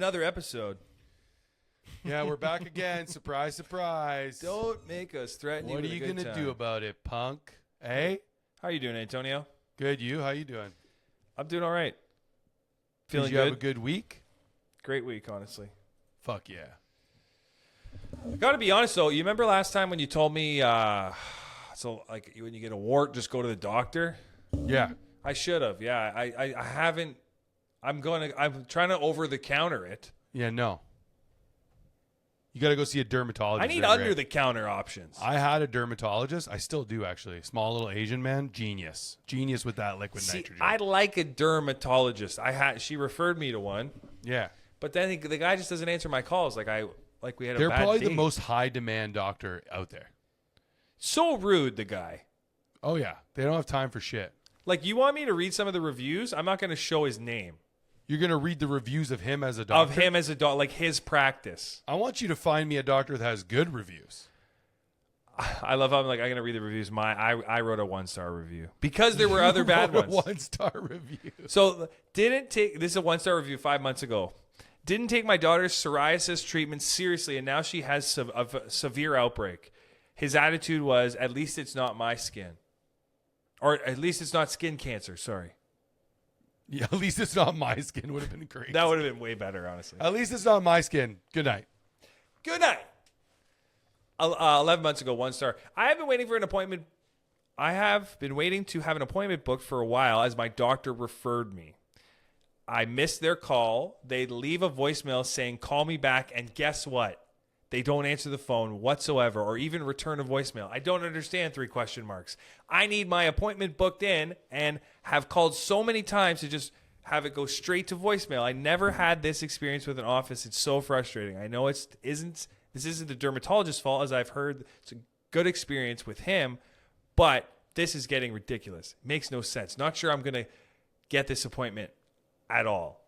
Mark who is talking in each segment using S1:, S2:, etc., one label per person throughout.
S1: another episode.
S2: Yeah, we're back again. Surprise, surprise.
S1: Don't make us threaten you.
S2: What are you going to do about it, punk? Hey?
S1: How are you doing, Antonio?
S2: Good, you? How you doing?
S1: I'm doing all right. Feeling
S2: Did you
S1: good?
S2: have a good week?
S1: Great week, honestly.
S2: Fuck yeah.
S1: Got to be honest, though. You remember last time when you told me, when you get a wart, just go to the doctor?
S2: Yeah.
S1: I should have. Yeah, I haven't. I'm trying to over the counter it.
S2: Yeah, no. You got to go see a dermatologist.
S1: I need under the counter options.
S2: I had a dermatologist. I still do, actually. Small little Asian man. Genius. Genius with that liquid nitrogen.
S1: I like a dermatologist. She referred me to one.
S2: Yeah.
S1: But then the guy just doesn't answer my calls. We had a bad day.
S2: They're probably the most high demand doctor out there.
S1: So rude, the guy.
S2: Oh, yeah. They don't have time for shit.
S1: Like, you want me to read some of the reviews? I'm not going to show his name.
S2: You're going to read the reviews of him as a doctor?
S1: Of him as a doctor, like his practice.
S2: I want you to find me a doctor that has good reviews.
S1: I love how I'm going to read the reviews. I wrote a 1-star review. Because there were other bad ones.
S2: 1-star review.
S1: So, this is a 1-star review 5 months ago. Didn't take my daughter's psoriasis treatment seriously, and now she has a severe outbreak. His attitude was, at least it's not my skin. Or at least it's not skin cancer, sorry.
S2: Yeah, at least it's not my skin would have been great.
S1: That would have been way better, honestly.
S2: At least it's not my skin. Good night.
S1: Good night. 11 months ago, 1-star. I have been waiting for an appointment. I have been waiting to have an appointment booked for a while as my doctor referred me. I missed their call. They leave a voicemail saying, call me back. And guess what? They don't answer the phone whatsoever or even return a voicemail. I don't understand 3 question marks. I need my appointment booked in and have called so many times to just have it go straight to voicemail. I never had this experience with an office. It's so frustrating. I know this isn't the dermatologist's fault, as I've heard it's a good experience with him, but this is getting ridiculous. It makes no sense. Not sure I'm going to get this appointment at all.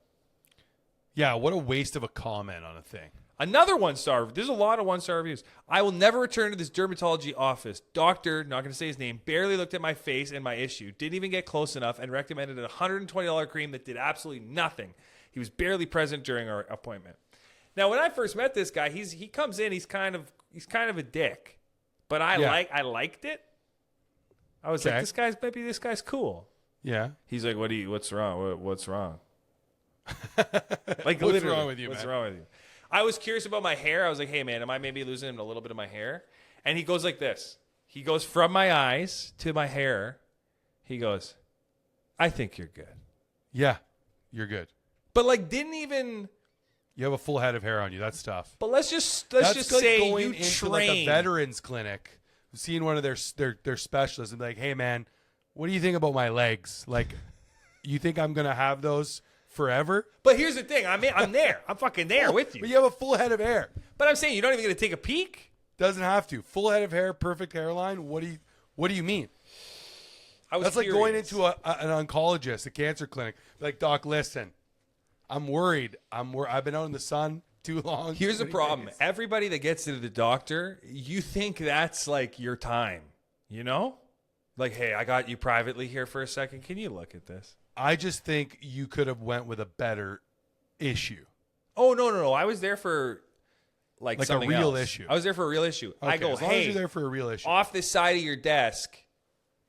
S2: Yeah, what a waste of a comment on a thing.
S1: Another 1-star. There's a lot of 1-star reviews. I will never return to this dermatology office. Doctor, not going to say his name, barely looked at my face and my issue. Didn't even get close enough and recommended a $120 cream that did absolutely nothing. He was barely present during our appointment. Now, when I first met this guy, he comes in. He's kind of a dick, but I liked it. I was like, maybe this guy's cool.
S2: Yeah.
S1: He's like, what's wrong? What's wrong?
S2: Like, what's wrong with you,
S1: What's
S2: man?
S1: wrong with you? I was curious about my hair. I was like, hey, man, am I maybe losing a little bit of my hair? And he goes like this. He goes from my eyes to my hair. He goes, I think you're good.
S2: Yeah, you're good.
S1: But didn't even.
S2: You have a full head of hair on you. That's tough.
S1: But let's just
S2: That's
S1: say
S2: going
S1: you
S2: into
S1: train.
S2: like a veterans clinic, seeing one of their specialists and be like, hey, man, what do you think about my legs? Like, you think I'm going to have those forever?
S1: But here's the thing. I'm there. I'm fucking there with you.
S2: But you have a full head of hair.
S1: But I'm saying you're not even going to take a peek?
S2: Doesn't have to. Full head of hair, perfect hairline. What do you mean? That's
S1: curious.
S2: like going into an oncologist, a cancer clinic. Like, doc, listen, I'm worried. I've been out in the sun too long.
S1: Here's the problem. Everybody that gets to the doctor, you think that's like your time, you know? Like, hey, I got you privately here for a second. Can you look at this?
S2: I just think you could have went with a better issue.
S1: Oh, no. I was there for like something
S2: a real
S1: else.
S2: issue.
S1: I was there for a real issue.
S2: Okay,
S1: I go,
S2: as long as
S1: hey,
S2: you're there for a real issue.
S1: off the side of your desk,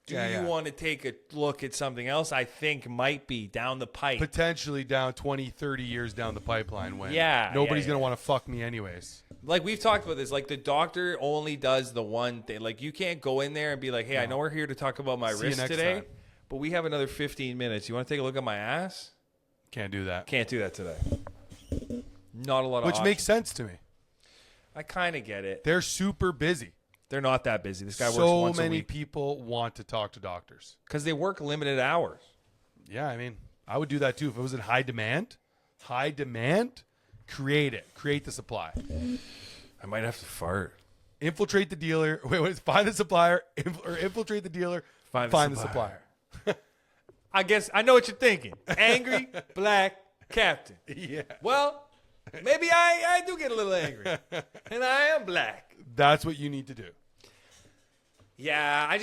S1: do
S2: Yeah.
S1: you want to take a look at something else I think might be down the pipe?
S2: Potentially down 20, 30 years down the pipeline when
S1: yeah.
S2: nobody's going to want to fuck me anyways.
S1: Like, we've talked about this. Like, the doctor only does the one thing. Like, you can't go in there and be like, hey, I know we're here to talk about my wrist today,
S2: time.
S1: but we have another 15 minutes. You want to take a look at my ass?
S2: Can't do that.
S1: Can't do that today. Not a lot of
S2: Which
S1: options.
S2: makes sense to me.
S1: I kind of get it.
S2: They're super busy.
S1: They're not that busy. This guy works
S2: So
S1: once a
S2: many
S1: week.
S2: people want to talk to doctors.
S1: Because they work limited hours.
S2: Yeah, I mean, I would do that too. If it was in high demand, create it. Create the supply.
S1: I might have to fart.
S2: Infiltrate the dealer. Find the supplier, or infiltrate the dealer. Find the supplier.
S1: I guess I know what you're thinking. Angry black captain.
S2: Yeah.
S1: Well, maybe I do get a little angry. And I am black.
S2: That's what you need to do.
S1: Yeah,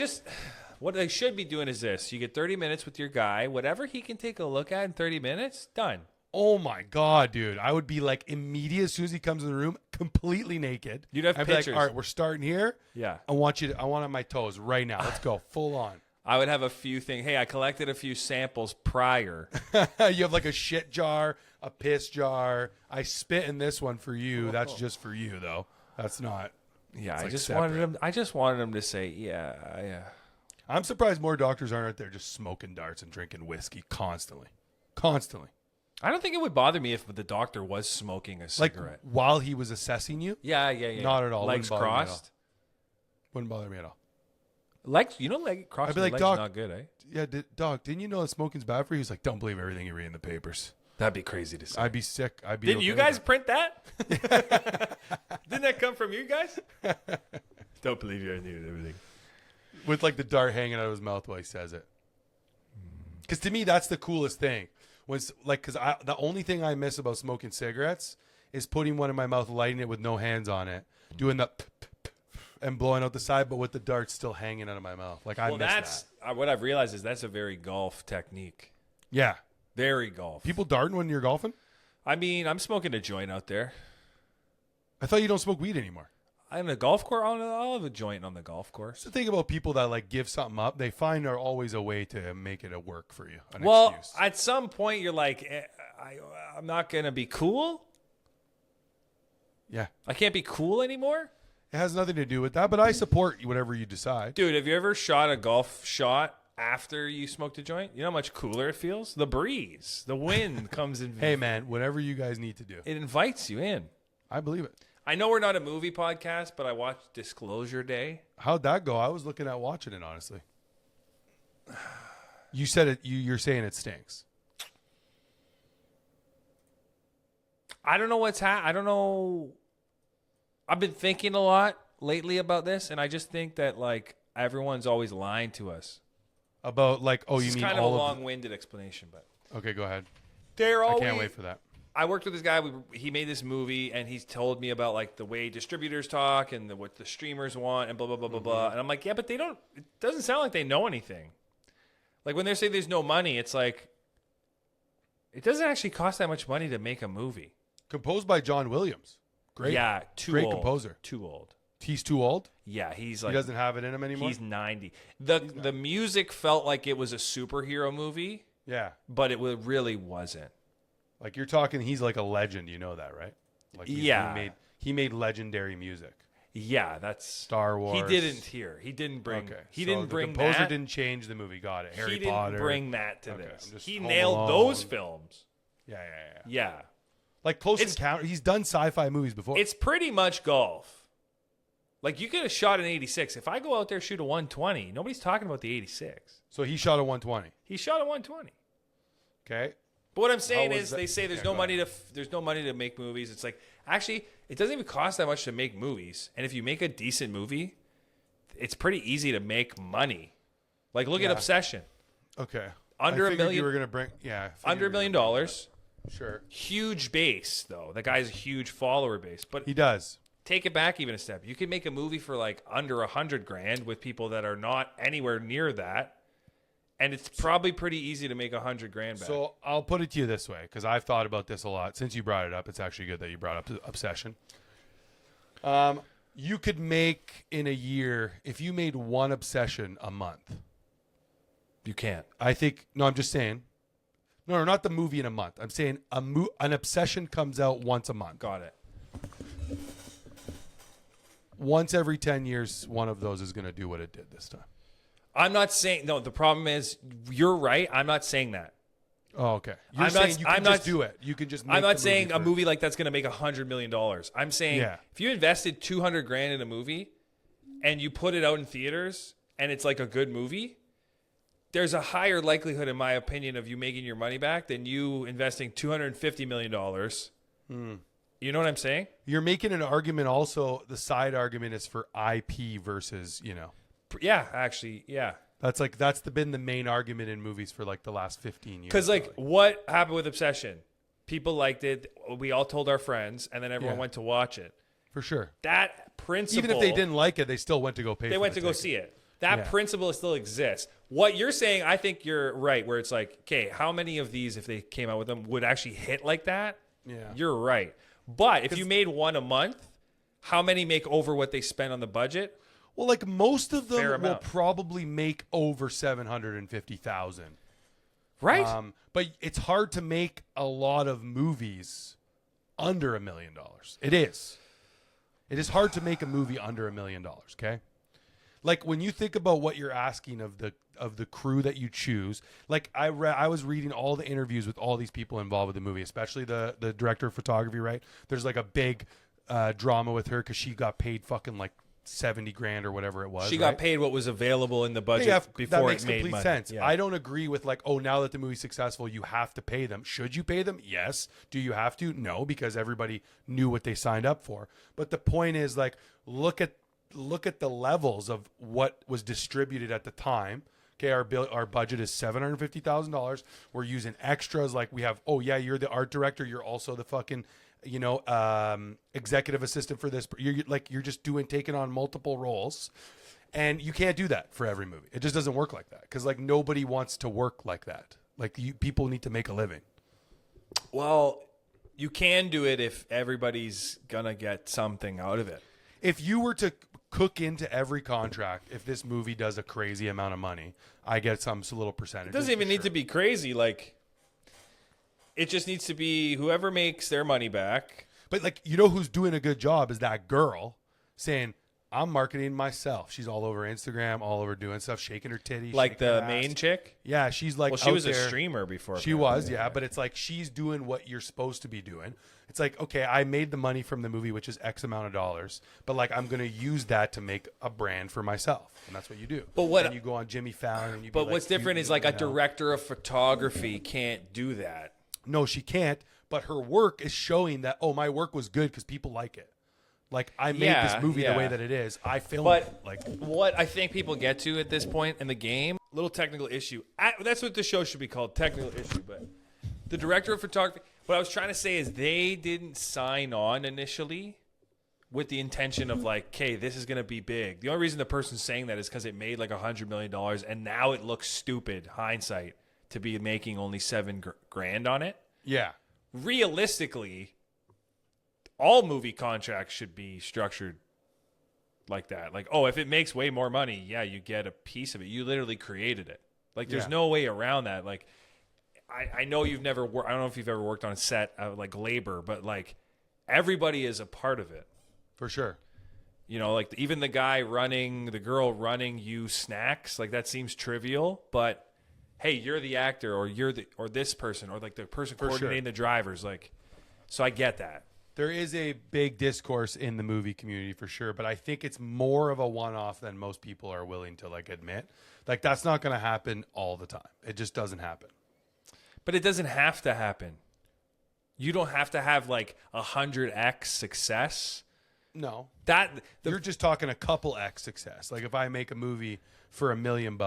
S1: what they should be doing is this. You get 30 minutes with your guy. Whatever he can take a look at in 30 minutes, done.
S2: Oh my God, dude. I would be like immediate as soon as he comes in the room, completely naked.
S1: You'd have
S2: I'd be
S1: pictures.
S2: like, all right, we're starting here.
S1: Yeah.
S2: I want on my toes right now. Let's go full on.
S1: I would have a few things. Hey, I collected a few samples prior.
S2: You have like a shit jar, a piss jar. I spit in this one for you. That's just for you though. That's not.
S1: Yeah, I
S2: like
S1: just
S2: separate.
S1: wanted him. I just wanted him to say, yeah.
S2: I'm surprised more doctors aren't out there just smoking darts and drinking whiskey constantly. Constantly.
S1: I don't think it would bother me if the doctor was smoking a
S2: Like
S1: cigarette.
S2: while he was assessing you?
S1: Yeah.
S2: Not at all.
S1: Legs
S2: Wouldn't bother me at all.
S1: crossed.
S2: Wouldn't bother me at all.
S1: Legs, leg crossed.
S2: I'd be like,
S1: legs
S2: Doc,
S1: not good, eh?
S2: Yeah, Doc, didn't you know that smoking's bad for you? He's like, don't believe everything you read in the papers.
S1: That'd be crazy to say.
S2: I'd be sick. I'd be.
S1: Didn't
S2: okay
S1: you
S2: with
S1: guys
S2: that.
S1: print that? Didn't that come from you guys? Don't believe you knew everything.
S2: With like the dart hanging out of his mouth while he says it. Because to me, that's the coolest thing. Was like, because the only thing I miss about smoking cigarettes is putting one in my mouth, lighting it with no hands on it, doing the and blowing out the side, but with the dart still hanging out of my mouth. Like I miss
S1: that's
S2: that.
S1: What I've realized is that's a very golf technique.
S2: Yeah,
S1: Very golf.
S2: people darting when you're golfing.
S1: I mean, I'm smoking a joint out there.
S2: I thought you don't smoke weed anymore.
S1: On a golf course, I'll have a joint on the golf course.
S2: The thing about people that like give something up, they find are always a way to make it a work for you. An
S1: Well,
S2: excuse.
S1: at some point, you're like, I'm not gonna be cool.
S2: Yeah,
S1: I can't be cool anymore.
S2: it has nothing to do with that, but I support whatever you decide.
S1: Dude, have you ever shot a golf shot after you smoked a joint? You know how much cooler it feels? The breeze, the wind comes in.
S2: Hey man, whatever you guys need to do,
S1: It invites you in.
S2: I believe it.
S1: I know we're not a movie podcast, but I watched Disclosure Day.
S2: How'd that go? I was looking at watching it, honestly. You said it. You're saying it stinks.
S1: I don't know I don't know. I've been thinking a lot lately about this, and I just think that like everyone's always lying to us.
S2: About like, oh, you
S1: It's
S2: mean
S1: kind of a
S2: all of
S1: long-winded explanation, but
S2: Okay, go ahead.
S1: they're
S2: I
S1: always.
S2: can't wait for that.
S1: I worked with this guy. He made this movie, and he's told me about like the way distributors talk and what the streamers want, and blah blah blah blah blah. And I'm like, yeah, but they don't. It doesn't sound like they know anything. Like when they say there's no money, it's like it doesn't actually cost that much money to make a movie.
S2: Composed by John Williams. Great.
S1: Yeah, too
S2: great
S1: old.
S2: composer.
S1: Too old.
S2: He's too old.
S1: Yeah, he's
S2: He
S1: like
S2: doesn't have it in him anymore.
S1: he's 90. The music felt like it was a superhero movie,
S2: Yeah,
S1: but it really wasn't.
S2: like you're talking. He's like a legend. You know that, right? Like
S1: Yeah.
S2: He made legendary music.
S1: Yeah, that's
S2: Star Wars.
S1: He didn't here. He didn't bring.
S2: Okay.
S1: He
S2: so
S1: didn't bring
S2: the composer
S1: that.
S2: didn't change the movie. Got it. Harry
S1: He didn't
S2: Potter.
S1: bring that to
S2: Okay,
S1: this.
S2: I'm just
S1: He
S2: Home
S1: nailed
S2: Alone.
S1: those films.
S2: Yeah.
S1: Yeah.
S2: Like Close
S1: It's-
S2: Encounter. He's done sci-fi movies before.
S1: It's pretty much golf. Like you could have shot an 86. If I go out there shoot a 120, nobody's talking about the 86.
S2: So he shot a 120.
S1: He shot a 120.
S2: Okay.
S1: But what I'm saying
S2: was
S1: is,
S2: that-
S1: they say there's
S2: Yeah,
S1: no
S2: go
S1: money there's no money to make movies. It's like actually, it doesn't even cost that much to make movies. And if you make a decent movie, it's pretty easy to make money. Like look at
S2: Yeah.
S1: Obsession.
S2: Okay.
S1: Under
S2: I
S1: a
S2: figured
S1: million-
S2: You were gonna bring. Yeah. I figured
S1: Under
S2: you
S1: $1
S2: were
S1: million.
S2: gonna bring that. Sure.
S1: Huge base though. The guy's a huge follower base. But
S2: He does.
S1: take it back even a step. You could make a movie for like under $100,000 with people that are not anywhere near that. And it's probably pretty easy to make $100,000 back.
S2: So I'll put it to you this way, because I've thought about this a lot since you brought it up. It's actually good that you brought up Obsession. You could make in a year, if you made one Obsession a month.
S1: you can't.
S2: I think. No, I'm just saying. No, not the movie in a month. I'm saying an Obsession comes out once a month.
S1: Got it.
S2: Once every 10 years, one of those is going to do what it did this time.
S1: I'm not saying no. The problem is you're right. I'm not saying that.
S2: Oh, okay. You're
S1: I'm
S2: saying
S1: not-
S2: you can
S1: I'm
S2: just
S1: not-
S2: do it. You can just. Make
S1: I'm not
S2: the
S1: saying a
S2: for-
S1: movie like that's going to make $100 million. I'm saying
S2: Yeah.
S1: if you invested $200,000 in a movie and you put it out in theaters and it's like a good movie, there's a higher likelihood, in my opinion, of you making your money back than you investing $250 million. You know what I'm saying?
S2: You're making an argument. Also, the side argument is for IP versus
S1: Yeah, actually, yeah.
S2: That's been the main argument in movies for like the last 15 years.
S1: Because like, what happened with Obsession? People liked it. We all told our friends, and then everyone
S2: Yeah.
S1: went to watch it.
S2: For sure.
S1: That principle.
S2: Even if they didn't like it, they still went to go pay.
S1: they
S2: for
S1: went
S2: the
S1: to go
S2: ticket.
S1: see it. That
S2: Yeah.
S1: principle still exists. What you're saying, I think you're right, where it's like, okay, how many of these, if they came out with them, would actually hit like that?
S2: Yeah.
S1: You're right. But if you made one a month, how many make over what they spent on the budget?
S2: Well, like most of
S1: Fair
S2: them will
S1: amount.
S2: probably make over 750,000.
S1: Right?
S2: But it's hard to make a lot of movies under $1 million. It is. It is hard to make a movie under $1 million. Okay. Like when you think about what you're asking of the crew that you choose, like I was reading all the interviews with all these people involved with the movie, especially the director of photography. Right, there's like a big drama with her because she got paid fucking like 70 grand or whatever it was.
S1: She got paid what was available in the budget
S2: that
S1: before
S2: makes
S1: it made
S2: complete
S1: money.
S2: sense.
S1: Yeah.
S2: I don't agree with like, oh, now that the movie's successful, you have to pay them. Should you pay them? Yes. Do you have to? No, because everybody knew what they signed up for. But the point is, like, look at the levels of what was distributed at the time. Okay, our budget is $750,000. We're using extras like we have. Oh yeah, you're the art director. You're also the fucking executive assistant for this. You're just taking on multiple roles, and you can't do that for every movie. It just doesn't work like that because like nobody wants to work like that. Like people need to make a living.
S1: Well, you can do it if everybody's gonna get something out of it.
S2: If you were to cook into every contract, if this movie does a crazy amount of money, I get some little percentage.
S1: It doesn't even need to be crazy. Like, it just needs to be whoever makes their money back.
S2: But like, you know who's doing a good job is that girl saying, I'm marketing myself. She's all over Instagram, all over doing stuff, shaking her titties.
S1: Like
S2: shaking her
S1: the
S2: ass.
S1: main chick?
S2: Yeah, she's like,
S1: Well, she
S2: out
S1: was a
S2: there.
S1: streamer before.
S2: She was, yeah, but it's like she's doing what you're supposed to be doing. It's like, okay, I made the money from the movie, which is X amount of dollars, but like I'm going to use that to make a brand for myself, and that's what you do.
S1: But what?
S2: And you go on Jimmy Fallon, and you.
S1: But what's different is like a director of photography can't do that.
S2: No, she can't. But her work is showing that my work was good because people like it. Like I made this movie the way that it is. I filmed it. Like
S1: what I think people get to at this point in the game, little technical issue. That's what the show should be called, technical issue. But the director of photography, what I was trying to say is they didn't sign on initially with the intention of like, okay, this is going to be big. The only reason the person's saying that is because it made like $100 million and now it looks stupid, hindsight, to be making only $7,000 on it.
S2: yeah.
S1: Realistically, all movie contracts should be structured like that. Like, oh, if it makes way more money, yeah, you get a piece of it. You literally created it. Like, there's no way around that. Like, I know you've never worked. I don't know if you've ever worked on a set of like labor, but like everybody is a part of it.
S2: For sure.
S1: You know, like even the girl running you snacks, like that seems trivial, but hey, you're the actor or or this person or like the person coordinating the drivers. Like, so I get that.
S2: There is a big discourse in the movie community for sure, but I think it's more of a one-off than most people are willing to like admit. Like that's not going to happen all the time. It just doesn't happen.
S1: But it doesn't have to happen. You don't have to have like 100x success.
S2: No.
S1: You're
S2: just talking a couple X success. Like if I make a movie for $1 million,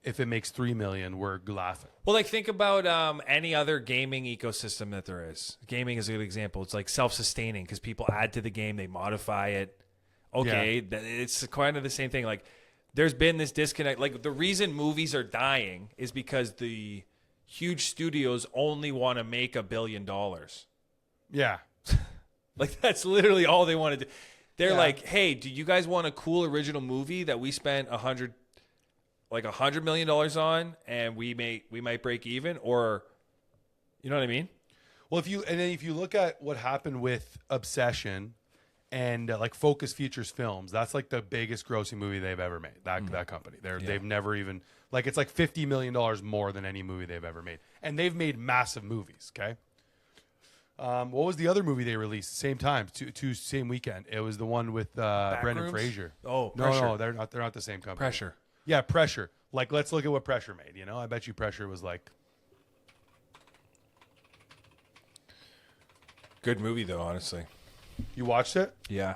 S2: if it makes 3 million, we're laughing.
S1: Well, like think about any other gaming ecosystem that there is. Gaming is a good example. It's like self-sustaining because people add to the game, they modify it. Okay, it's kind of the same thing. Like there's been this disconnect. Like the reason movies are dying is because the huge studios only want to make $1 billion.
S2: Yeah.
S1: Like that's literally all they want to do. They're like, hey, do you guys want a cool original movie that we spent $100 million on and we might break even, or you know what I mean?
S2: Well, if you look at what happened with Obsession and like Focus Features Films, that's like the biggest grossing movie they've ever made. That company, they've never even like it's like $50 million more than any movie they've ever made, and they've made massive movies. Okay. What was the other movie they released same time, two same weekend? It was the one with Brendan Fraser.
S1: Oh,
S2: no, they're not the same company.
S1: Pressure.
S2: Yeah, Pressure. Like, let's look at what Pressure made. You know, I bet you Pressure was like
S1: good movie though, honestly.
S2: You watched it?
S1: Yeah.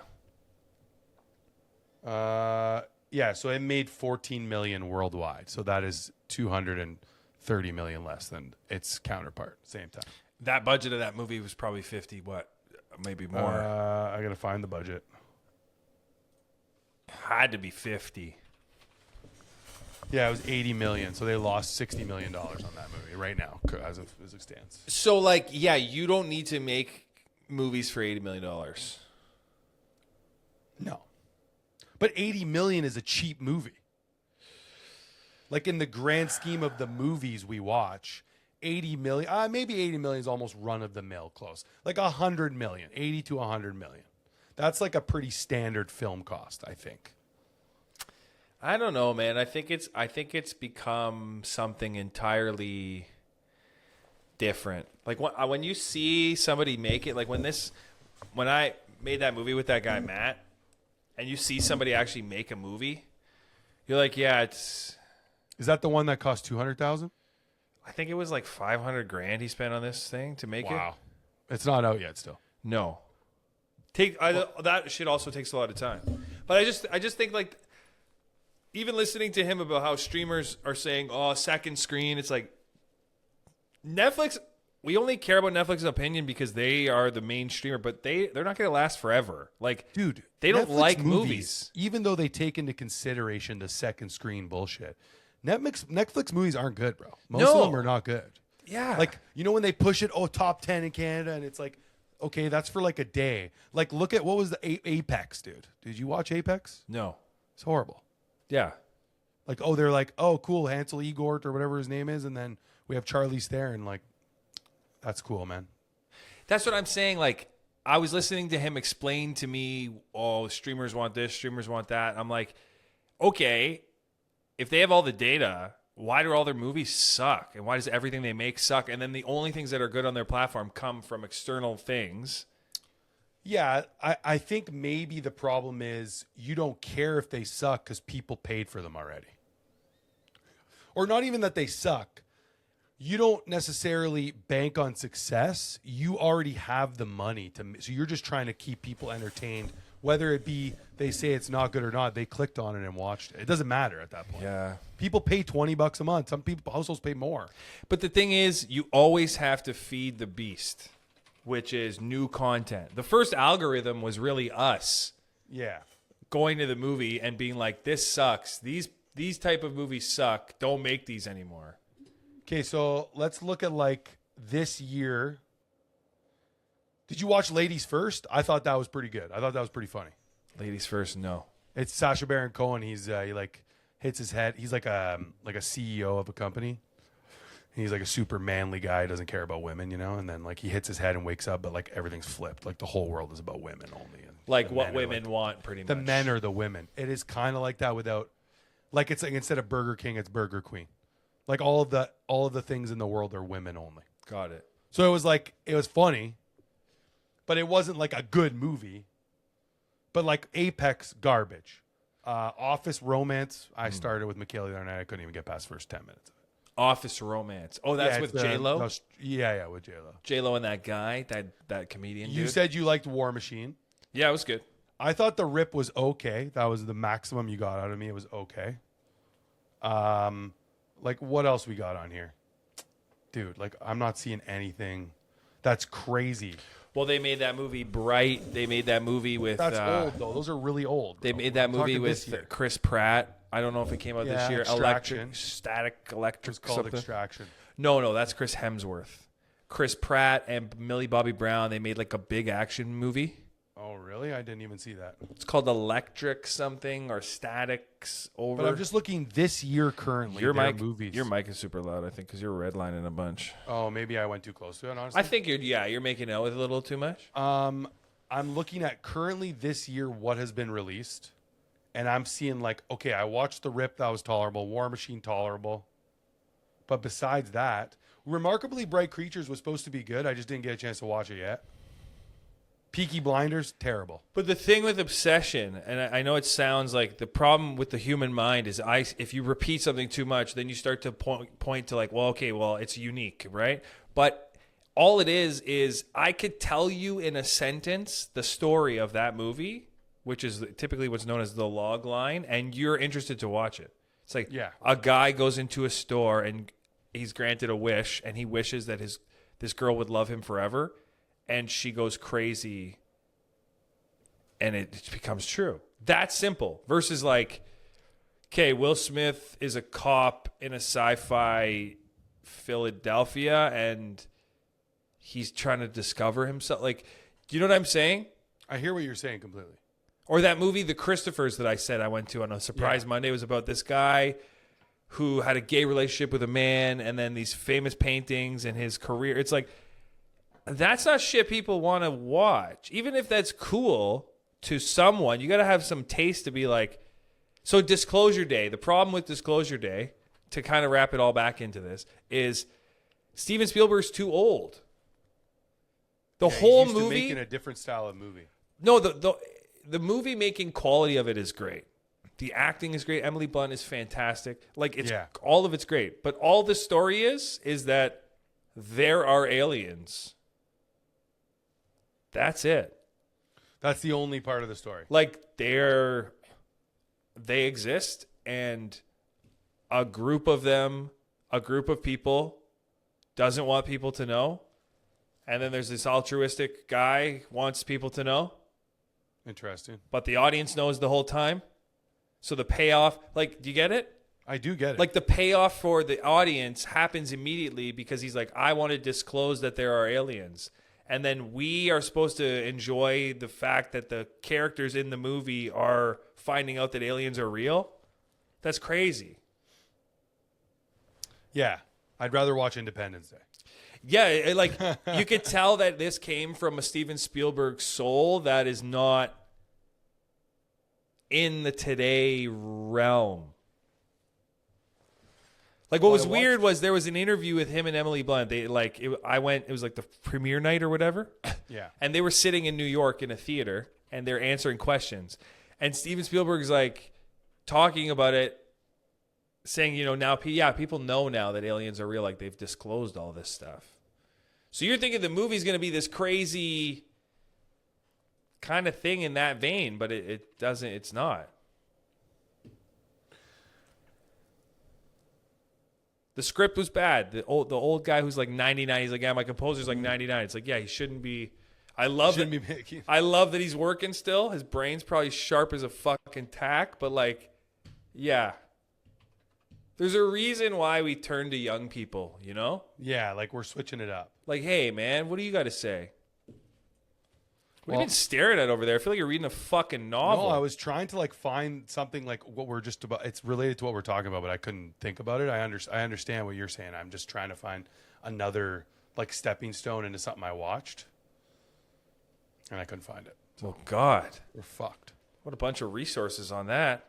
S2: Yeah. So it made 14 million worldwide. So that is 230 million less than its counterpart. Same time.
S1: That budget of that movie was probably 50. What? Maybe more.
S2: I gotta find the budget.
S1: Had to be 50.
S2: Yeah, it was 80 million. So they lost $60 million on that movie right now, as it stands.
S1: So, like, yeah, you don't need to make movies for $80 million.
S2: No. But 80 million is a cheap movie. Like in the grand scheme of the movies we watch, 80 million, maybe 80 million is almost run of the mill close. Like 100 million, 80 to 100 million. That's like a pretty standard film cost, I think.
S1: I don't know, man. I think it's become something entirely different. Like when you see somebody make it, like when I made that movie with that guy Matt, and you see somebody actually make a movie, you're like, yeah, it's.
S2: Is that the one that cost 200,000?
S1: I think it was like 500 grand he spent on this thing to make it.
S2: Wow, it's not out yet still.
S1: No, that shit also takes a lot of time. But I just think like. Even listening to him about how streamers are saying, "Oh, second screen," it's like Netflix. We only care about Netflix's opinion because they are the main streamer, but they're not going to last forever. Like,
S2: dude,
S1: they don't
S2: Netflix
S1: like movies,
S2: even though they take into consideration the second screen bullshit. Netflix movies aren't good, bro. Most of them are not good.
S1: Yeah,
S2: like when they push it, top 10 in Canada, and it's like, okay, that's for like a day. Like, look at what was the Apex, dude. Did you watch Apex?
S1: No,
S2: it's horrible.
S1: Yeah.
S2: Like, they're like, oh, cool, Hansel Egort or whatever his name is, and then we have Charlize Theron. Like, that's cool, man.
S1: That's what I'm saying. Like, I was listening to him explain to me, oh, streamers want this, streamers want that. I'm like, okay, if they have all the data, why do all their movies suck? And why does everything they make suck? And then the only things that are good on their platform come from external things.
S2: Yeah, I think maybe the problem is you don't care if they suck because people paid for them already. Or not even that they suck. You don't necessarily bank on success. You already have the money so you're just trying to keep people entertained. Whether it be they say it's not good or not, they clicked on it and watched it. It doesn't matter at that point.
S1: Yeah.
S2: People pay $20 a month. Some households pay more.
S1: But the thing is, you always have to feed the beast, which is new content. The first algorithm was really us.
S2: Yeah.
S1: Going to the movie and being like, this sucks. These type of movies suck. Don't make these anymore.
S2: Okay, so let's look at like this year. Did you watch Ladies First? I thought that was pretty good. I thought that was pretty funny.
S1: Ladies First, no.
S2: It's Sacha Baron Cohen. He like hits his head. He's like a CEO of a company. He's like a super manly guy, doesn't care about women, and then like he hits his head and wakes up, but like everything's flipped. Like the whole world is about women only. And
S1: like what women want, pretty much.
S2: The men are the women. It is kind of like that without, like it's like instead of Burger King, it's Burger Queen. Like all of the things in the world are women only.
S1: Got it.
S2: So it was funny, but it wasn't like a good movie. But like Apex, garbage. Office Romance, I started with Michaela the other night. I couldn't even get past the first 10 minutes of it.
S1: Office Romance. Oh, that's with J-Lo?
S2: Yeah, with J-Lo.
S1: J-Lo and that guy, that comedian dude.
S2: You said you liked War Machine.
S1: Yeah, it was good.
S2: I thought The Rip was okay. That was the maximum you got out of me. It was okay. Like, what else we got on here? Dude, like, I'm not seeing anything that's crazy.
S1: Well, they made that movie Bright. They made that movie with...
S2: That's old, though. Those are really old.
S1: They made that movie with Chris Pratt. I don't know if it came out this year. Static Electric.
S2: It's called
S1: something.
S2: Extraction.
S1: No, that's Chris Hemsworth. Chris Pratt and Millie Bobby Brown, they made like a big action movie.
S2: Oh, really? I didn't even see that.
S1: It's called Electric something or Statics Over.
S2: But I'm just looking this year currently.
S1: Your mic,
S2: movies.
S1: Your mic is super loud, I think, because you're redlining a bunch.
S2: Oh, maybe I went too close to it, honestly.
S1: I think you're making out with it a little too much.
S2: I'm looking at currently this year what has been released. And I'm seeing like, okay, I watched The Rip. That was tolerable. War Machine, tolerable. But besides that, Remarkably Bright Creatures was supposed to be good. I just didn't get a chance to watch it yet. Peaky Blinders, terrible.
S1: But the thing with Obsession, and I know it sounds like the problem with the human mind is if you repeat something too much, then you start to point to like, well, it's unique, right? But all it is I could tell you in a sentence the story of that movie, which is typically what's known as the log line, and you're interested to watch it. It's like a guy goes into a store and he's granted a wish, and he wishes that this girl would love him forever. And she goes crazy, and it becomes true. That's simple. Versus like Okay, Will Smith is a cop in a sci-fi Philadelphia, and he's trying to discover himself. Like, do you know what I'm saying?
S2: I hear what you're saying completely.
S1: Or that movie, The Christophers, that I said I went to on a surprise Monday, was about this guy who had a gay relationship with a man, and then these famous paintings and his career. It's like, that's not shit people want to watch. Even if that's cool to someone, you got to have some taste to be like. So Disclosure Day, the problem with Disclosure Day, to kind of wrap it all back into this, is Steven Spielberg's too old. The whole
S2: he's used to
S1: movie,
S2: making a different style of movie.
S1: no, the movie making quality of it is great. The acting is great. Emily Blunt is fantastic. Like, it's all of it's great. But all the story is that there are aliens. That's it.
S2: That's the only part of the story.
S1: Like, they exist, and a group of people doesn't want people to know. And then there's this altruistic guy wants people to know.
S2: Interesting.
S1: But the audience knows the whole time. So the payoff, like, do you get it?
S2: I do get it.
S1: Like, the payoff for the audience happens immediately because he's like, I want to disclose that there are aliens. And then we are supposed to enjoy the fact that the characters in the movie are finding out that aliens are real. That's crazy.
S2: Yeah. I'd rather watch Independence Day.
S1: Yeah, like, you could tell that this came from a Steven Spielberg soul that is not in the today realm. Like, what was weird was there was an interview with him and Emily Blunt. It was like the premiere night or whatever.
S2: Yeah.
S1: And they were sitting in New York in a theater, and they're answering questions. And Steven Spielberg's like talking about it, saying, you know, now, people know now that aliens are real. Like, they've disclosed all this stuff. So you're thinking the movie's going to be this crazy kind of thing in that vein, but it doesn't. It's not. The script was bad. The old guy who's like 99. He's like, yeah, my composer's like 99. It's like, yeah, he shouldn't be. I love that he's working still. His brain's probably sharp as a fucking tack, but like, yeah. There's a reason why we turn to young people, you know?
S2: Yeah, like we're switching it up.
S1: Like, hey, man, what do you got to say? What are you been staring at over there? I feel like you're reading a fucking novel.
S2: No, I was trying to like find something like what we're just about. It's related to what we're talking about, but I couldn't think about it. I understand what you're saying. I'm just trying to find another like stepping stone into something I watched, and I couldn't find it. So
S1: oh, God.
S2: We're fucked.
S1: What a bunch of resources on that.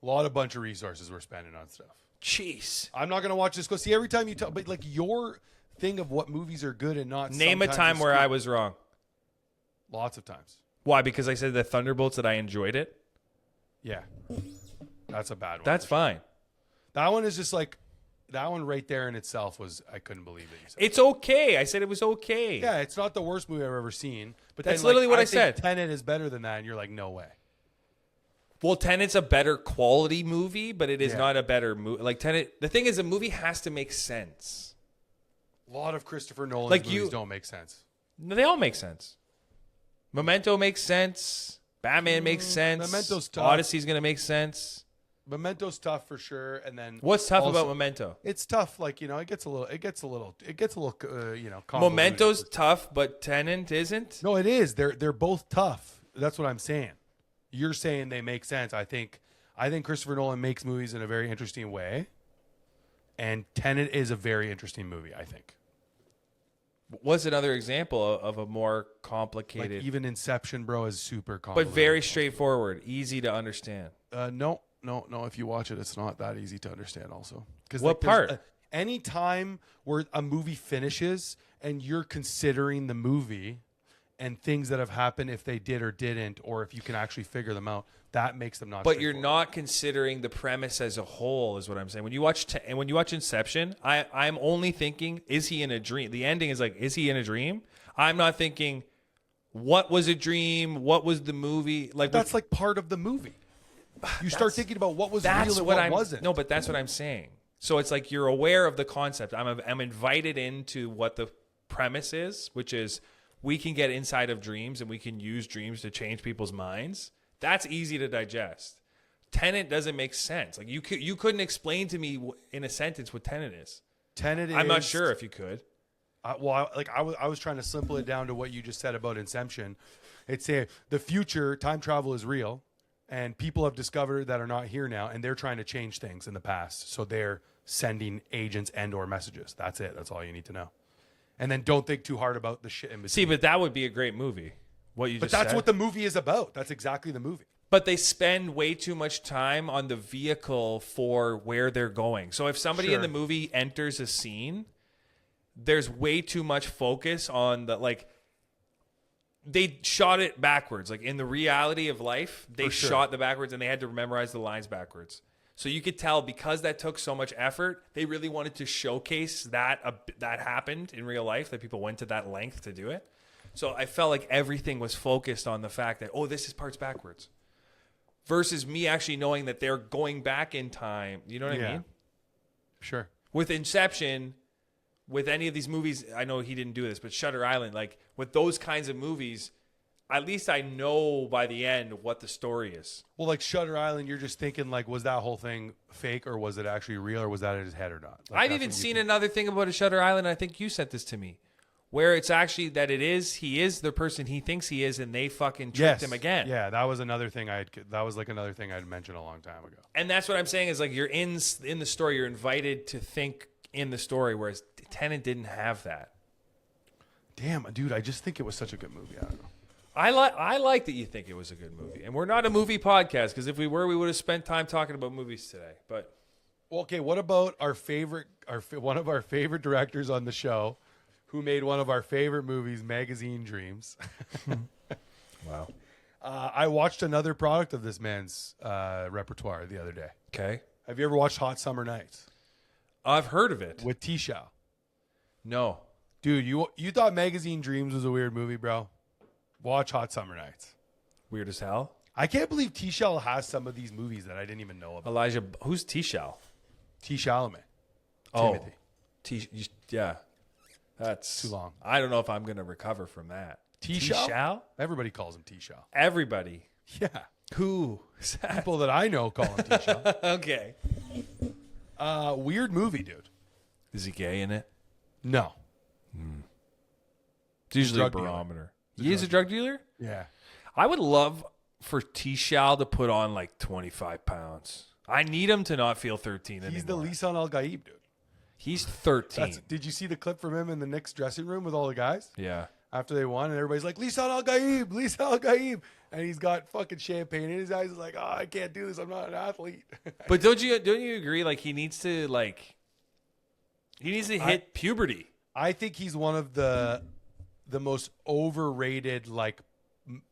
S2: Bunch of resources we're spending on stuff.
S1: Jeez.
S2: I'm not going to watch this. Go see every time you talk, but like your thing of what movies are good and not.
S1: Name a time where I was wrong.
S2: Lots of times.
S1: Why? Because I said the Thunderbolts that I enjoyed it?
S2: Yeah. That's a bad one.
S1: That's fine.
S2: That one is just like, that one right there in itself was, I couldn't believe it. You said
S1: it's okay. I said it was okay.
S2: Yeah, it's not the worst movie I've ever seen. But
S1: that's
S2: then,
S1: literally
S2: like,
S1: what I
S2: think
S1: said.
S2: Tenet is better than that, and you're like, no way.
S1: Well, Tenet's a better quality movie, but it is not a better movie. Like, Tenet, the thing is, a movie has to make sense.
S2: A lot of Christopher Nolan's movies don't make sense.
S1: No, they all make sense. Memento makes sense. Batman makes sense.
S2: Memento's tough.
S1: Odyssey's going to make sense.
S2: Memento's tough for sure. And then
S1: what's tough about Memento?
S2: It's tough. Like, you know, it gets a little, you know, convoluted.
S1: Memento's tough, but Tenet isn't?
S2: No, it is. They're both tough. That's what I'm saying. You're saying they make sense. I think Christopher Nolan makes movies in a very interesting way, and Tenet is a very interesting movie, I think.
S1: What's another example of a more complicated?
S2: Like even Inception, bro, is super complicated.
S1: But very straightforward, easy to understand.
S2: No. If you watch it, it's not that easy to understand also.
S1: What part?
S2: Any time where a movie finishes and you're considering the movie and things that have happened, if they did or didn't, or if you can actually figure them out, that makes them not.
S1: But you're not considering the premise as a whole, is what I'm saying. When you watch Inception, I'm only thinking, is he in a dream? The ending is like, is he in a dream? I'm not thinking, what was a dream? What was the movie? Like,
S2: that's like part of the movie. You start thinking about what was real and what wasn't.
S1: No, but that's what I'm saying. So it's like you're aware of the concept. I'm invited into what the premise is, which is we can get inside of dreams and we can use dreams to change people's minds. That's easy to digest. Tenet doesn't make sense. Like you couldn't explain to me in a sentence what Tenet is.
S2: Tenet is.
S1: I'm not sure if you could.
S2: I was trying to simple it down to what you just said about Inception. It's the future, time travel is real, and people have discovered that are not here now, and they're trying to change things in the past. So they're sending agents and or messages. That's it. That's all you need to know. And then don't think too hard about the shit in between.
S1: See, but that would be a great movie. What you
S2: But
S1: just
S2: that's
S1: said.
S2: what the movie is about. That's exactly the movie.
S1: But they spend way too much time on the vehicle for where they're going. So if somebody in the movie enters a scene, there's way too much focus on the like. They shot it backwards. Like in the reality of life, they shot the backwards and they had to memorize the lines backwards. So you could tell because that took so much effort, they really wanted to showcase that that happened in real life, that people went to that length to do it. So I felt like everything was focused on the fact that, oh, this is parts backwards. Versus me actually knowing that they're going back in time. You know what I mean?
S2: Sure.
S1: With Inception, with any of these movies, I know he didn't do this, but Shutter Island, like with those kinds of movies, at least I know by the end what the story is.
S2: Well, like Shutter Island, you're just thinking like, was that whole thing fake or was it actually real or was that in his head or not? Like,
S1: I've even seen another thing about a Shutter Island. I think you sent this to me, where it's actually that he is the person he thinks he is, and they fucking tricked him again.
S2: Yeah, that was another thing I'd mentioned a long time ago.
S1: And that's what I'm saying is like you're in the story, you're invited to think in the story, whereas Tenet didn't have that.
S2: Damn, dude, I just think it was such a good movie. I don't know.
S1: I like that you think it was a good movie, and we're not a movie podcast because if we were, we would have spent time talking about movies today. But
S2: okay, what about one of our favorite directors on the show, who made one of our favorite movies, Magazine Dreams?
S1: Wow.
S2: I watched another product of this man's repertoire the other day.
S1: Okay.
S2: Have you ever watched Hot Summer Nights?
S1: I've heard of it.
S2: With T-Shaw.
S1: No.
S2: Dude, you thought Magazine Dreams was a weird movie, bro? Watch Hot Summer Nights.
S1: Weird as hell.
S2: I can't believe T-Shell has some of these movies that I didn't even know about.
S1: Elijah, who's T-Shell?
S2: T. Chalamet.
S1: Oh.
S2: Timothy.
S1: Yeah. That's
S2: too long.
S1: I don't know if I'm going to recover from that.
S2: T-Shell? Everybody calls him T-Shell.
S1: Everybody.
S2: Yeah.
S1: Who? Is that?
S2: People that I know call him T-Shell.
S1: Okay.
S2: Weird movie, dude.
S1: Is he gay in it?
S2: No.
S1: It's usually a
S2: Drug dealer.
S1: barometer. He is a drug dealer?
S2: Yeah.
S1: I would love for T-Shal to put on like 25 pounds. I need him to not feel 13 anymore.
S2: He's the Lisan Al-Gaib, dude.
S1: He's 13.
S2: Did you see the clip from him in the Knicks dressing room with all the guys?
S1: Yeah.
S2: After they won, and everybody's like, Lisan Al-Gaib, Lisan Al-Gaib. And he's got fucking champagne in his eyes. He's like, oh, I can't do this. I'm not an athlete.
S1: But don't you agree? Like he needs to hit puberty.
S2: I think he's one of the most overrated like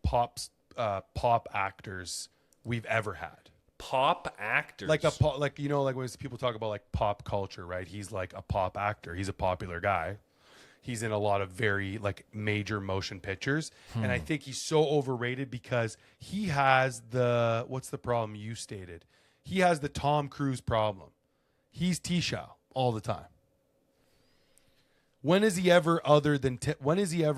S2: pop actors we've ever had.
S1: Pop actors,
S2: like when people talk about like pop culture, right? He's like a pop actor. He's a popular guy. He's in a lot of very like major motion pictures, and I think he's so overrated because he has what's the problem you stated? He has the Tom Cruise problem. He's T-Shaw all the time. When is he ever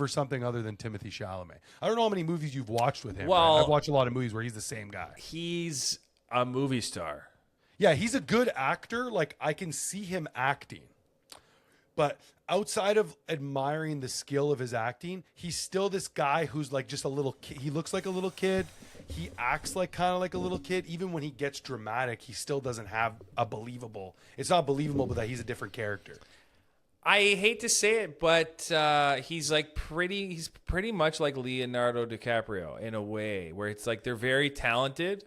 S2: something other than Timothy Chalamet? I don't know how many movies you've watched with him.
S1: Well,
S2: right? I've watched a lot of movies where he's the same guy.
S1: He's a movie star.
S2: Yeah, he's a good actor. Like I can see him acting. But outside of admiring the skill of his acting, he's still this guy who's like just a little kid. He looks like a little kid. He acts like kind of like a little kid. Even when he gets dramatic, he still doesn't have it's not believable, but that he's a different character.
S1: I hate to say it, but he's pretty much like Leonardo DiCaprio in a way, where it's like they're very talented,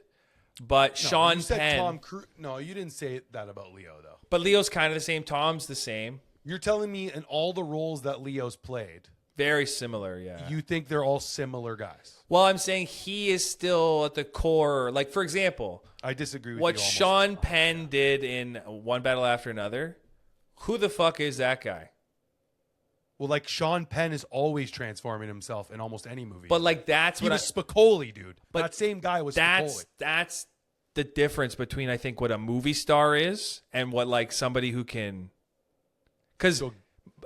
S1: but Sean Penn.
S2: Tom Cruise. No, you didn't say that about Leo though.
S1: But Leo's kind of the same. Tom's the same.
S2: You're telling me in all the roles that Leo's played,
S1: very similar, yeah.
S2: You think they're all similar guys?
S1: Well, I'm saying he is still at the core. Like, for example,
S2: I disagree with
S1: what
S2: you
S1: Sean Penn did in One Battle After Another. Who the fuck is that guy?
S2: Well, like Sean Penn is always transforming himself in almost any movie.
S1: But like that's
S2: he was Spicoli, dude. But that same guy was Spicoli.
S1: That's the difference between I think what a movie star is and what like somebody who can. Because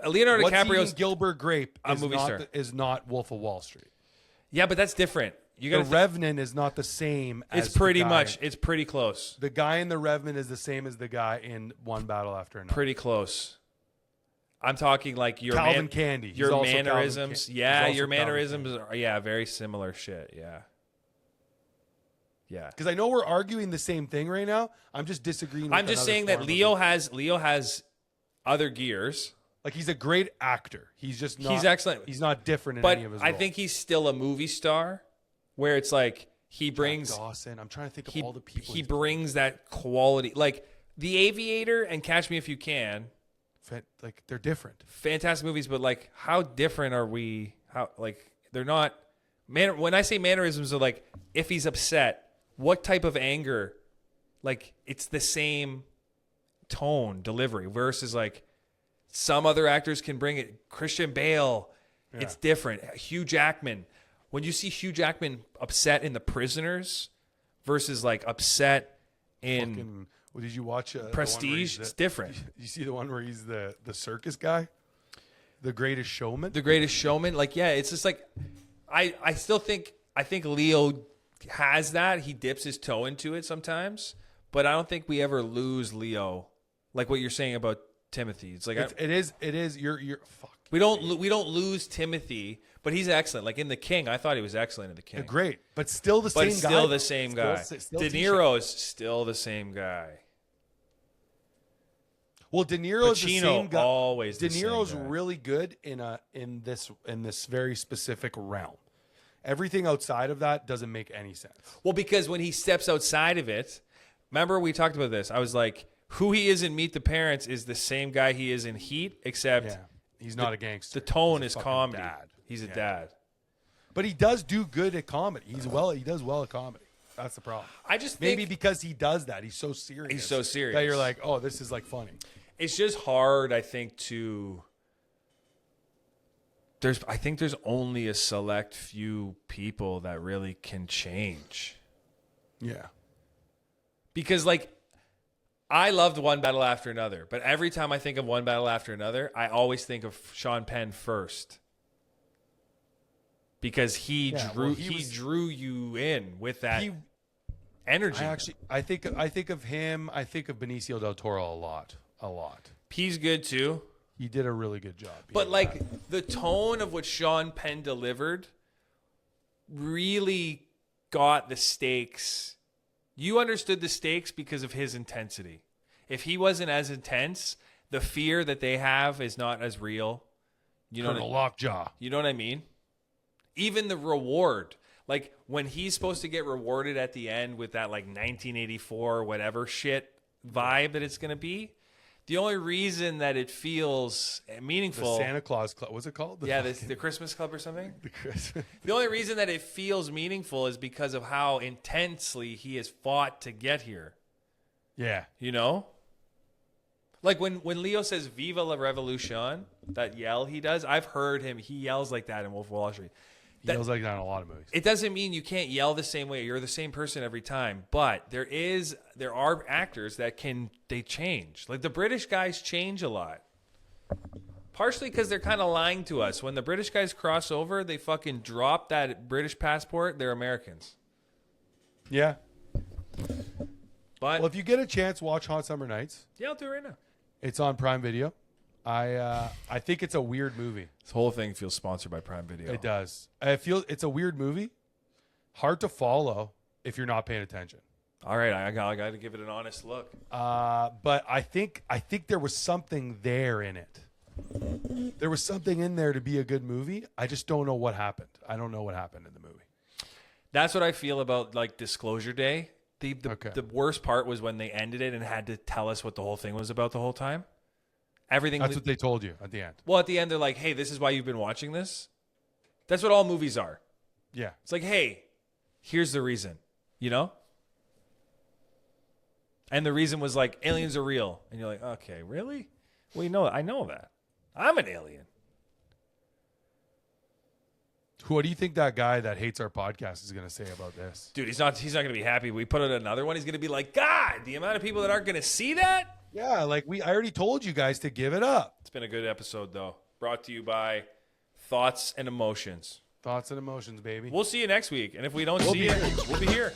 S1: Leonardo DiCaprio's
S2: Gilbert Grape
S1: a movie star
S2: is not Wolf of Wall Street.
S1: Yeah, but that's different. You
S2: The
S1: got
S2: Revenant is not the same as
S1: it's pretty
S2: the guy.
S1: much. It's pretty close.
S2: The guy in The Revenant is the same as the guy in One Battle After Another.
S1: Pretty close. I'm talking like your
S2: Calvin Candy. He's
S1: your
S2: also
S1: mannerisms.
S2: Calvin
S1: Yeah,
S2: he's also
S1: your
S2: Calvin
S1: mannerisms
S2: Candy.
S1: are very similar shit. Yeah. Yeah.
S2: Because I know we're arguing the same thing right now. I'm just disagreeing.
S1: I'm
S2: with
S1: just
S2: another
S1: saying that
S2: form of
S1: Leo has other gears.
S2: like he's a great actor. He's just not.
S1: He's excellent.
S2: He's not different in
S1: But
S2: any of his
S1: I
S2: roles.
S1: think he's still a movie star where it's like he brings
S2: Jack Dawson. I'm trying to think of
S1: he,
S2: all the people.
S1: he brings that quality. Like The Aviator and Catch Me If You Can,
S2: like they're different.
S1: fantastic movies, but like how different are we? How like they're not when I say mannerisms are like if he's upset, what type of anger? Like it's the same tone, delivery versus like some other actors can bring it. Christian Bale, it's different. Hugh Jackman. When you see Hugh Jackman upset in The Prisoners versus like upset in
S2: Well, did you watch
S1: Prestige, it's different.
S2: You see the one where he's the circus guy, The Greatest Showman.
S1: The Greatest Showman, like yeah, it's just like I still think Leo has that. He dips his toe into it sometimes, but I don't think we ever lose Leo. Like what you're saying about Timothy, it's like
S2: it is. You're fuck.
S1: we don't lose Timothy, but he's excellent. Like in The King, I thought he was excellent in The King.
S2: Great, but still the same guy.
S1: Still the same guy.
S2: Still
S1: De Niro is still the same guy.
S2: Well, De Niro's the
S1: Pacino,
S2: same guy.
S1: always
S2: De
S1: the same
S2: Niro's
S1: guy.
S2: really good in this very specific realm. Everything outside of that doesn't make any sense.
S1: Well, because when he steps outside of it, remember we talked about this. I was like, who he is in Meet the Parents is the same guy he is in Heat, except
S2: He's not a gangster.
S1: the tone
S2: He's
S1: is
S2: a fucking
S1: comedy.
S2: dad.
S1: He's a dad.
S2: But he does do good at comedy. He does well at comedy. That's the problem.
S1: I just
S2: Maybe
S1: think
S2: because he does that. He's so serious.
S1: He's so serious.
S2: that you're like, oh, this is like funny.
S1: it's just hard. I think there's only a select few people that really can change.
S2: Yeah.
S1: Because like I loved One Battle After Another, but every time I think of One Battle After Another, I always think of Sean Penn first. Because he drew you in with that energy.
S2: I think of him. I think of Benicio del Toro a lot.
S1: He's good too.
S2: He did a really good job.
S1: But like the tone of what Sean Penn delivered really got the stakes. You understood the stakes because of his intensity. If he wasn't as intense, the fear that they have is not as real. You know,
S2: Colonel Lockjaw.
S1: You know what I mean? Even the reward, like when he's supposed to get rewarded at the end with that like 1984 whatever shit vibe that it's going to be. The only reason that it feels meaningful,
S2: The Santa Claus Club. What's it called?
S1: the Christmas Club or something.
S2: The Christmas.
S1: The only reason that it feels meaningful is because of how intensely he has fought to get here.
S2: Yeah.
S1: You know? Like when Leo says "Viva la Revolution," that yell he does, I've heard him. He yells like that in Wolf of Wall Street.
S2: He yells like that in a lot of movies.
S1: It doesn't mean you can't yell the same way. You're the same person every time. But there are actors that they change. Like the British guys change a lot. Partially because they're kind of lying to us. When the British guys cross over, they fucking drop that British passport. They're Americans.
S2: Yeah.
S1: But
S2: Well, if you get a chance, watch Hot Summer Nights.
S1: yeah, I'll do it right now.
S2: It's on Prime Video. I think it's a weird movie.
S1: This whole thing feels sponsored by Prime Video.
S2: It does. I feel it's a weird movie. Hard to follow if you're not paying attention.
S1: All right, I got to give it an honest look.
S2: But I think there was something there in it. There was something in there to be a good movie. I just don't know what happened. I don't know what happened in the movie.
S1: That's what I feel about like Disclosure Day.
S2: Okay.
S1: The worst part was when they ended it and had to tell us what the whole thing was about the whole time. Everything.
S2: That's what they told you at the end.
S1: Well, at the end, they're like, hey, this is why you've been watching this. That's what all movies are.
S2: Yeah.
S1: It's like, hey, here's the reason, you know? And the reason was like, aliens are real. And you're like, okay, really? Well, I know that. I'm an alien.
S2: What do you think that guy that hates our podcast is going to say about this?
S1: Dude, he's not going to be happy. We put out another one. He's going to be like, God, the amount of people that aren't going to see that?
S2: Yeah, like I already told you guys to give it up.
S1: It's been a good episode, though. Brought to you by Thoughts and Emotions.
S2: Thoughts and emotions, baby.
S1: We'll see you next week. And if we don't
S2: We'll
S1: see
S2: be
S1: you,
S2: here.
S1: we'll be here.